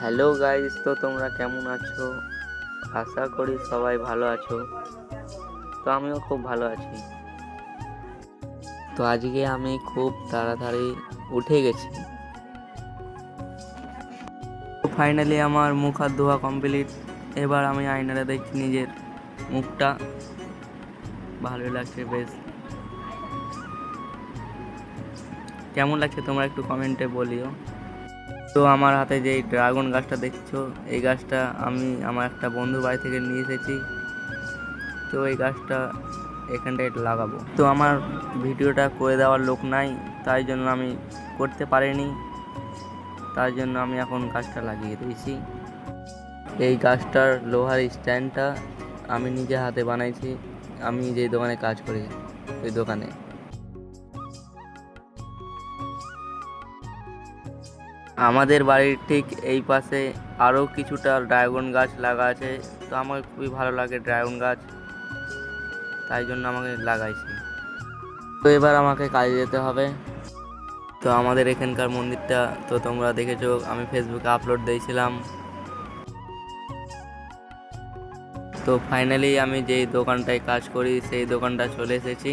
Hello guys, তো তোমরা কেমন আছো? আশা করি সবাই ভালো আছো। তো আমিও খুব ভালো আছি। তো আজকে আমি খুব তাড়াতাড়ি উঠে গেছি। তো ফাইনালি আমার মুখ হাত ধোয়া কমপ্লিট। এবার আমি আয়নারে দেখছি নিজের মুখটা। ভালোই লাগছে বেশ। কেমন লাগছে তোমরা একটু কমেন্টে বলিও। তো আমার হাতে যে ড্রাগন গাছটা দেখছো, এই গাছটা আমি আমার একটা বন্ধু বাড়ি থেকে নিয়ে এসেছি। তো এই গাছটা এখানটায় লাগাবো। তো আমার ভিডিওটা করে দেওয়ার লোক নাই, তাই জন্য আমি করতে পারিনি। তাই জন্য আমি এখন গাছটা লাগিয়ে দিয়েছি। এই গাছটার লোহার স্ট্যান্ডটা আমি নিজে হাতে বানাইছি। আমি যে দোকানে কাজ করি ওই দোকানে। আমাদের বাড়ির ঠিক এই পাশে আরও কিছুটা ড্রাগন গাছ লাগা আছে। তো আমার খুবই ভালো লাগে ড্রাগন গাছ, তাই জন্য আমাকে লাগাইছি। তো এবার আমাকে কাজে যেতে হবে। তো আমাদের এখানকার মন্দিরটা তো তোমরা দেখেছো, আমি ফেসবুকে আপলোড দিয়েছিলাম। তো ফাইনালি আমি যেই দোকানটায় কাজ করি সেই দোকানটা চলে এসেছি।